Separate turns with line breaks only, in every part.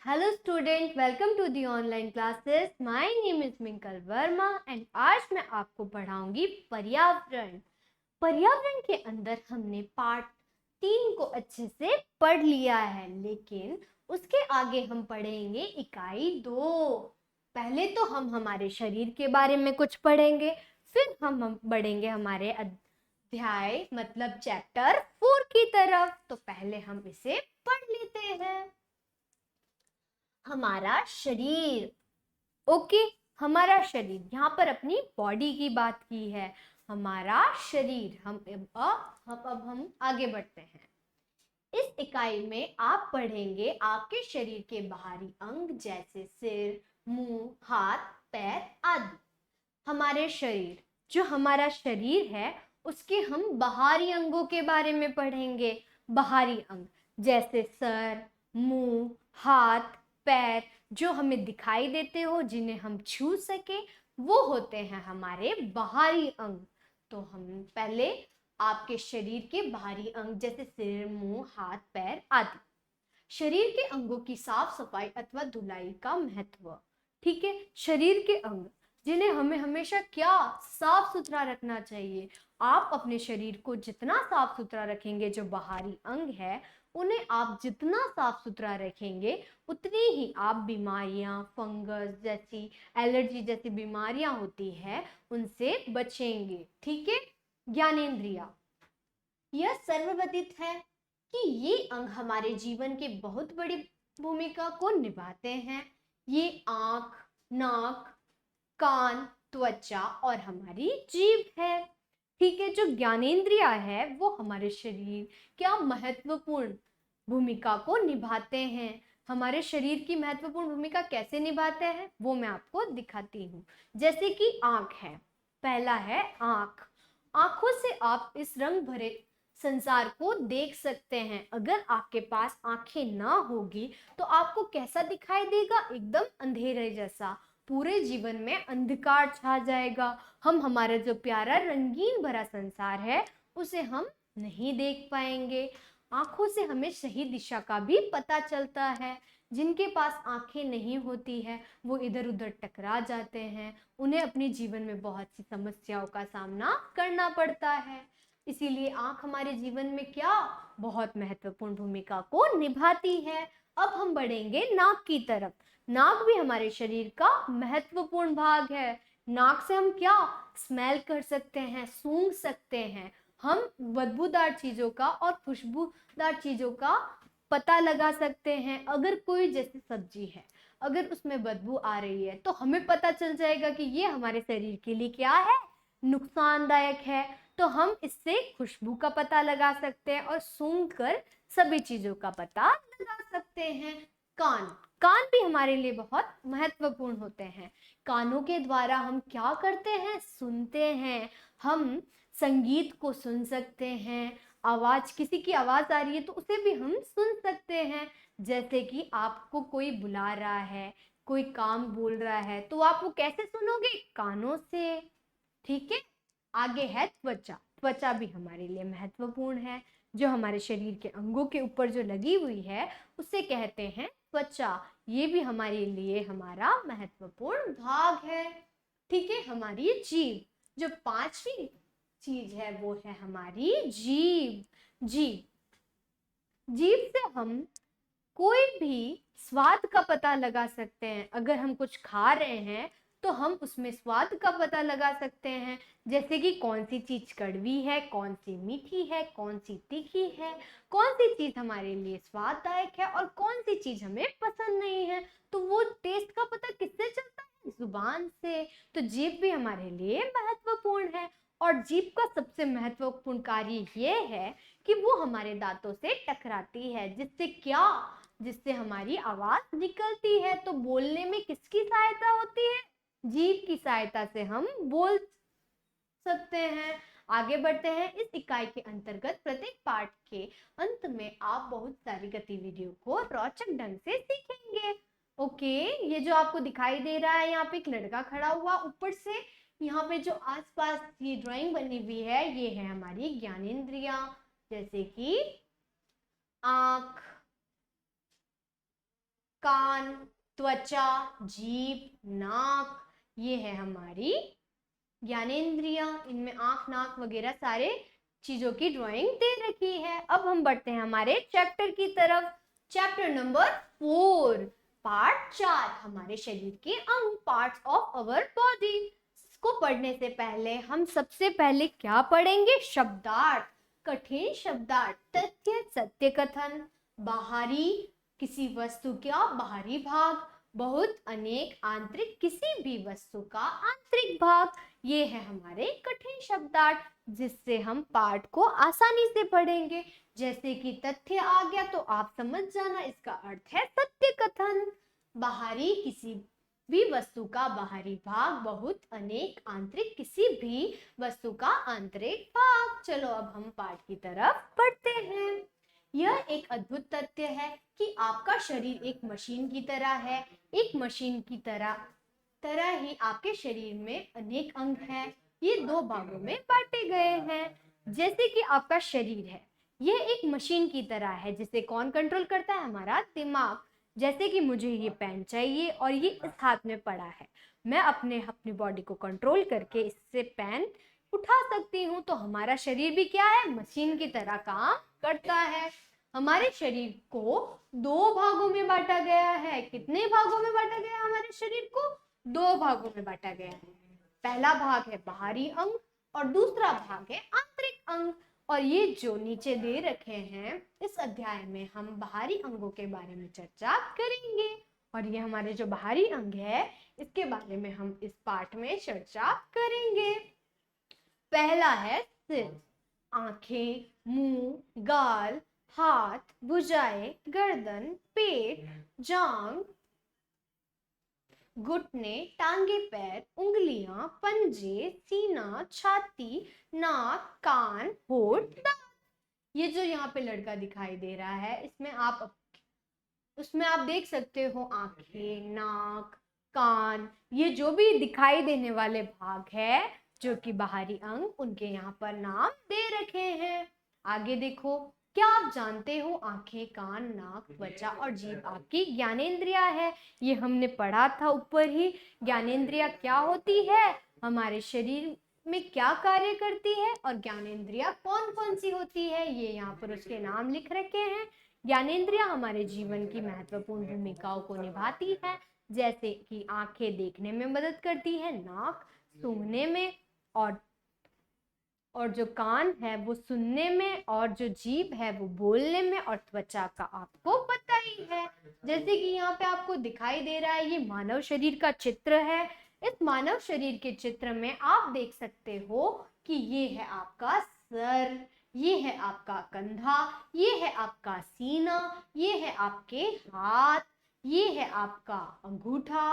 Hello student, welcome to the online classes. My name is Minkal Verma and आज मैं आपको पढ़ाऊंगी पर्यावरण। पर्यावरण के अंदर हमने पार्ट 3 को अच्छे से पढ़ लिया है, लेकिन उसके आगे हम पढ़ेंगे इकाई 2। पहले तो हम हमारे शरीर के बारे में कुछ पढ़ेंगे, फिर हम बढ़ेंगे हमारे अध्याय मतलब चैप्टर 4 की तरफ। तो पहले हम इसे पढ़ लेते हैं। हमारा शरीर। ओके, हमारा शरीर, यहाँ पर अपनी बॉडी की बात की है। हमारा शरीर। हम आगे बढ़ते हैं। इस इकाई में आप पढ़ेंगे आपके शरीर के बाहरी अंग जैसे सिर, मुंह, हाथ, पैर आदि। हमारे शरीर, जो हमारा शरीर है, उसके हम बाहरी अंगों के बारे में पढ़ेंगे। बाहरी अंग जैसे सर, मुंह, हाथ, पैर, जो हमें दिखाई देते हो, जिन्हें हम छू सके, वो होते हैं हमारे बाहरी अंग। तो हम पहले आपके शरीर के बाहरी अंग जैसे सिर, मुंह, हाथ, पैर आदि। शरीर के अंगों की साफ सफाई अथवा धुलाई का महत्व। ठीक है, शरीर के अंग जिन्हें हमें हमेशा क्या साफ सुथरा रखना चाहिए। आप अपने शरीर को जितना साफ सुथरा रखेंगे, जो बाहरी अंग है उन्हें आप जितना साफ सुथरा रखेंगे, उतनी ही आप बीमारियां, फंगस जैसी, एलर्जी जैसी बीमारियां होती है, उनसे बचेंगे। ठीक है। ज्ञानेंद्रिया, यह सर्वविदित है कि ये अंग हमारे जीवन के बहुत बड़ी भूमिका को निभाते हैं। ये आंख, नाक, कान, त्वचा और हमारी जीभ है। ठीक है, जो ज्ञानेंद्रिया है वो हमारे शरीर क्या महत्वपूर्ण भूमिका को निभाते हैं। हमारे शरीर की महत्वपूर्ण भूमिका कैसे निभाते हैं वो मैं आपको दिखाती हूँ। जैसे कि आंख है, पहला है आंख। आंखों से आप इस रंग भरे संसार को देख सकते हैं। अगर आपके पास आंखें ना होगी तो आपको कैसा दिखाई देगा? एकदम अंधेरे जैसा। पूरे जीवन में अंधकार छा जाएगा। हम हमारा जो प्यारा रंगीन भरा संसार है उसे हम नहीं देख पाएंगे। आंखों से हमें सही दिशा का भी पता चलता है। जिनके पास आंखें नहीं होती है वो इधर उधर टकरा जाते हैं। उन्हें अपने जीवन में बहुत सी समस्याओं का सामना करना पड़ता है। इसीलिए आंख हमारे जीवन में क्या बहुत महत्वपूर्ण भूमिका को निभाती है। अब हम बढ़ेंगे नाक की तरफ। नाक भी हमारे शरीर का महत्वपूर्ण भाग है। नाक से हम क्या स्मेल कर सकते हैं, सूंघ सकते हैं। हम बदबूदार चीजों का और खुशबूदार चीजों का पता लगा सकते हैं। अगर कोई जैसे सब्जी है, अगर उसमें बदबू आ रही है तो हमें पता चल जाएगा कि ये हमारे शरीर के लिए क्या है, नुकसानदायक है। तो हम इससे खुशबू का पता लगा सकते हैं और सूंघ कर सभी चीजों का पता लगा सकते हैं। कान, कान भी हमारे लिए बहुत महत्वपूर्ण होते हैं। कानों के द्वारा हम क्या करते हैं? सुनते हैं। हम संगीत को सुन सकते हैं। आवाज, किसी की आवाज आ रही है तो उसे भी हम सुन सकते हैं। जैसे कि आपको कोई बुला रहा है, कोई काम बोल रहा है, तो आप वो कैसे सुनोगे? कानों से। ठीक है। आगे है त्वचा। त्वचा भी हमारे लिए महत्वपूर्ण है। जो हमारे शरीर के अंगों के ऊपर जो लगी हुई है उसे कहते हैं त्वचा। ये भी हमारे लिए हमारा महत्वपूर्ण भाग है। ठीक है। हमारी जीभ, जो पांचवी चीज है वो है हमारी जीभ। जीभ, जीभ से हम कोई भी स्वाद का पता लगा सकते हैं। अगर हम कुछ खा रहे हैं तो हम उसमें स्वाद का पता लगा सकते हैं। जैसे कि कौन सी चीज कड़वी है, कौन सी मीठी है, कौन सी तीखी है, कौन सी चीज हमारे लिए स्वाददायक है और कौन सी चीज हमें पसंद नहीं है। तो वो टेस्ट का पता किससे चलता है? जुबान से। तो जीभ भी हमारे लिए महत्वपूर्ण है। और जीभ का सबसे महत्वपूर्ण कार्य ये है कि वो हमारे दांतों से टकराती है, जिससे क्या, जिससे हमारी आवाज निकलती है। तो बोलने में किसकी सहायता होती है? जीभ की सहायता से हम बोल सकते हैं। आगे बढ़ते हैं। इस इकाई के अंतर्गत प्रत्येक पाठ के अंत में आप बहुत सारी गतिविधियों को रोचक ढंग से सीखेंगे। ओके, ये जो आपको दिखाई दे रहा है, यहाँ पे एक लड़का खड़ा हुआ, ऊपर से यहाँ पे जो आसपास ये ड्राइंग बनी हुई है ये है हमारी ज्ञानेंद्रियां, जैसे कि आंख, कान, त्वचा, जीभ, नाक, ये है हमारी ज्ञानेंद्रियां। इनमें आंख, नाक वगैरह सारे चीजों की ड्राइंग दे रखी है। अब हम बढ़ते हैं हमारे चैप्टर की तरफ। चैप्टर नंबर 4, पार्ट 4, हमारे शरीर के अंग, पार्ट्स ऑफ अवर बॉडी। इसको पढ़ने से पहले हम सबसे पहले क्या पढ़ेंगे? शब्दार्थ, कठिन शब्दार्थ, तथ्य, सत्य कथन, बाहरी, किसी वस्तु का बाहरी भाग, बहुत, अनेक, आंतरिक, किसी भी वस्तु का आंतरिक भाग। ये है हमारे कठिन शब्दार्थ, जिससे हम पाठ को आसानी से पढ़ेंगे। जैसे कि तथ्य आ गया तो आप समझ जाना, इसका अर्थ है सत्य कथन। बाहरी, किसी भी वस्तु का बाहरी भाग, बहुत, अनेक, आंतरिक, किसी भी वस्तु का आंतरिक भाग। चलो अब हम पाठ की तरफ बढ़ते हैं। यह एक अद्भुत तथ्य है कि आपका शरीर एक मशीन की तरह है। एक मशीन की तरह ही आपके शरीर में अनेक अंग हैं। ये 2 भागों में बांटे गए हैं। जैसे कि आपका शरीर है, यह एक मशीन की तरह है, जिसे कौन कंट्रोल करता है? हमारा दिमाग। जैसे कि मुझे ये पेन चाहिए और ये इस हाथ में पड़ा है, मैं अपनी बॉडी को कंट्रोल करके इससे पेन उठा सकती हूँ। तो हमारा शरीर भी क्या है? मशीन की तरह काम करता है। हमारे शरीर को 2 भागों में बांटा गया है। कितने भागों में बांटा गया है हमारे शरीर को? 2 भागों में बांटा गया है। पहला भाग है बाहरी अंग और दूसरा भाग है आंतरिक अंग। और ये जो नीचे दे रखे हैं, इस अध्याय में हम बाहरी अंगों के बारे में चर्चा करेंगे। और ये हमारे जो बाहरी अंग है, इसके बारे में हम इस पाठ में चर्चा करेंगे। पहला है सिर। आंखें, मुंह, गाल, हाथ, भुजाएं, गर्दन, पेट, जांघ, घुटने, टांगे, पैर, उंगलियां, पंजे, सीना, छाती, नाक, कान, होठ, दांत। ये जो यहाँ पे लड़का दिखाई दे रहा है, उसमें आप देख सकते हो आंखें, नाक, कान, ये जो भी दिखाई देने वाले भाग है जो कि बाहरी अंग, उनके यहाँ पर नाम दे रखे हैं। आगे देखो, क्या आप जानते हो आंखें, कान, नाक, त्वचा और जीभ आपकी ज्ञानेंद्रिया है? ये हमने पढ़ा था ऊपर ही। ज्ञानेंद्रिया क्या होती है, हमारे शरीर में क्या कार्य करती है, और ज्ञानेंद्रिया कौन कौन सी होती है, ये यहाँ पर उसके नाम लिख रखे हैं। ज्ञानेंद्रिया हमारे जीवन की महत्वपूर्ण भूमिकाओं को निभाती है। जैसे कि आंखें देखने में मदद करती है, नाक सूंघने में, और जो कान है वो सुनने में, और जो जीभ है वो बोलने में, और त्वचा का आपको पता ही है। जैसे कि यहाँ पे आपको दिखाई दे रहा है, ये मानव शरीर का चित्र है। इस मानव शरीर के चित्र में आप देख सकते हो कि ये है आपका सर, ये है आपका कंधा, ये है आपका सीना, ये है आपके हाथ, ये है आपका अंगूठा,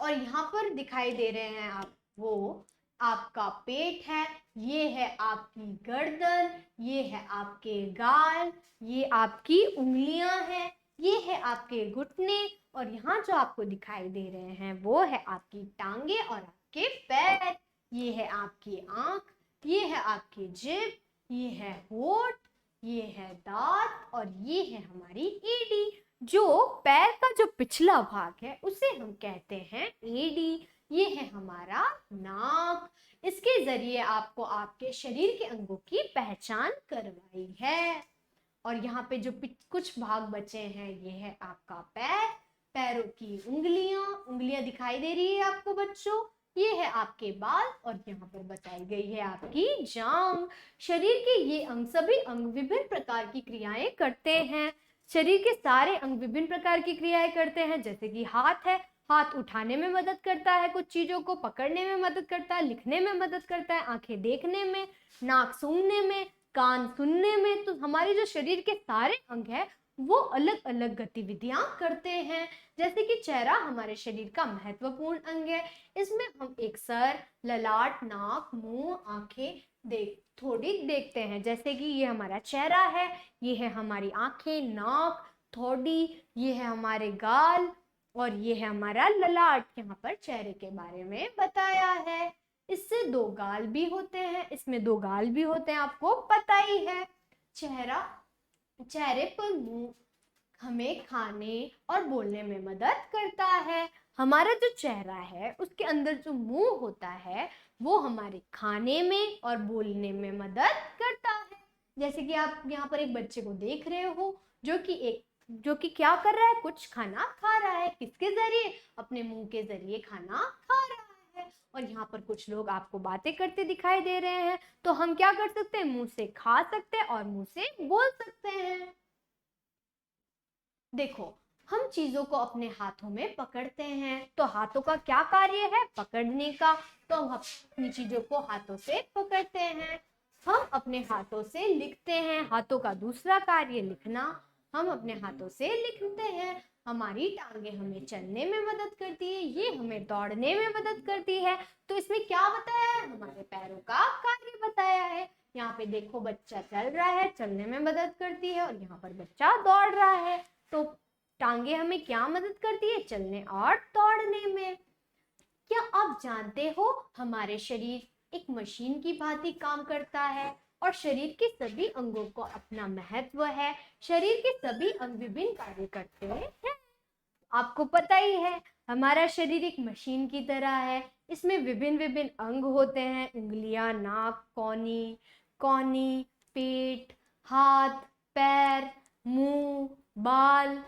और यहाँ पर दिखाई दे रहे हैं वो आपका पेट है, ये है आपकी गर्दन, ये है आपके गाल, ये आपकी उंगलियां हैं, ये है आपके घुटने, और यहाँ जो आपको दिखाई दे रहे हैं वो है आपकी टांगे और आपके पैर। ये है आपकी आंख, ये है आपकी जिभ, ये है होठ, ये है दांत, और ये है हमारी एड़ी। जो पैर का जो पिछला भाग है उसे हम कहते हैं एड़ी। ये है हमारा नाक। इसके जरिए आपको आपके शरीर के अंगों की पहचान करवाई है। और यहाँ पे जो कुछ भाग बचे हैं, ये है आपका पैर, पैरों की उंगलियां दिखाई दे रही है आपको बच्चों। ये है आपके बाल, और यहाँ पर बताई गई है आपकी जांघ। शरीर के ये अंग, सभी अंग विभिन्न प्रकार की क्रियाएं करते हैं। शरीर के सारे अंग विभिन्न प्रकार की क्रियाएं करते हैं। जैसे कि हाथ है, हाथ उठाने में मदद करता है, कुछ चीजों को पकड़ने में मदद करता है, लिखने में मदद करता है, आंखें देखने में, नाक सूंघने में, कान सुनने में। तो हमारे जो शरीर के सारे अंग हैं वो अलग अलग गतिविधियां करते हैं। जैसे कि चेहरा हमारे शरीर का महत्वपूर्ण अंग है। इसमें हम एक सर, ललाट, नाक, मुंह, आंखें थोड़ी देखते हैं। जैसे कि ये हमारा चेहरा है, ये है हमारी आंखें, नाक, थोड़ी, ये है हमारे गाल, और ये है हमारा ललाट। यहाँ पर चेहरे के बारे में बताया है। इससे 2 गाल भी होते हैं, इसमें 2 गाल भी होते हैं, आपको पता ही है। चेहरे पर मुंह हमें खाने और बोलने में मदद करता है। हमारा जो चेहरा है उसके अंदर जो मुंह होता है वो हमारे खाने में और बोलने में मदद करता है। जैसे कि आप यहाँ पर एक बच्चे को देख रहे हो जो कि क्या कर रहा है, कुछ खाना खा रहा है। किसके जरिए? अपने मुंह के जरिए खाना खा रहा है। और यहाँ पर कुछ लोग आपको बातें करते दिखाई दे रहे हैं, तो हम क्या कर सकते हैं? मुंह से खा सकते हैं और मुंह से बोल सकते हैं। देखो, हम चीजों को अपने हाथों में पकड़ते हैं, तो हाथों का क्या कार्य है? पकड़ने का। तो हम अपनी चीजों को हाथों से पकड़ते हैं। हम अपने हाथों से लिखते हैं, हाथों का दूसरा कार्य लिखना। हम अपने हाथों से लिखते हैं। हमारी टांगे हमें चलने में मदद करती है, ये हमें दौड़ने में मदद करती है। तो इसमें क्या बताया है? हमारे पैरों का कार्य बताया है। यहाँ पे देखो, बच्चा चल रहा है, चलने में मदद करती है, और यहाँ पर बच्चा दौड़ रहा है। तो टांगे हमें क्या मदद करती है? चलने और दौड़ने में। क्या आप जानते हो, हमारे शरीर एक मशीन की भांति काम करता है और शरीर के सभी अंगों को अपना महत्व है। शरीर के सभी अंग विभिन्न कार्य करते हैं। आपको पता ही है, हमारा शरीर एक मशीन की तरह है। इसमें विभिन्न विभिन्न अंग होते हैं, उंगलियां, नाक, कौनी, पेट, हाथ, पैर, मुंह, बाल,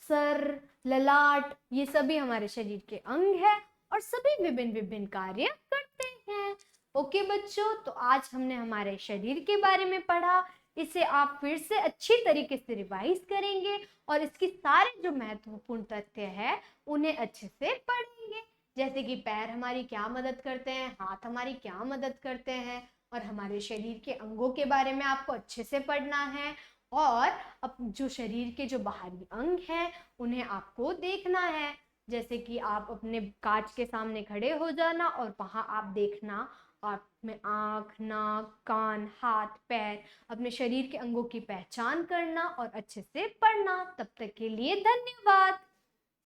सर, ललाट, ये सभी हमारे शरीर के अंग है और सभी विभिन्न विभिन्न कार्य करते हैं। ओके बच्चों, तो आज हमने हमारे शरीर के बारे में पढ़ा। इसे आप फिर से अच्छी तरीके से रिवाइज करेंगे और इसकी सारे जो महत्वपूर्ण तथ्य है उन्हें अच्छे से पढ़ेंगे। जैसे कि पैर हमारी क्या मदद करते हैं, हाथ हमारी क्या मदद करते हैं, और हमारे शरीर के अंगों के बारे में आपको अच्छे से पढ़ना है। और अब जो शरीर के जो बाहरी अंग हैं उन्हें आपको देखना है। जैसे कि आप अपने कांच के सामने खड़े हो जाना और वहां आप देखना, आप में आँख, नाक, कान, हाथ, पैर, अपने शरीर के अंगों की पहचान करना और अच्छे से पढ़ना। तब तक के लिए धन्यवाद।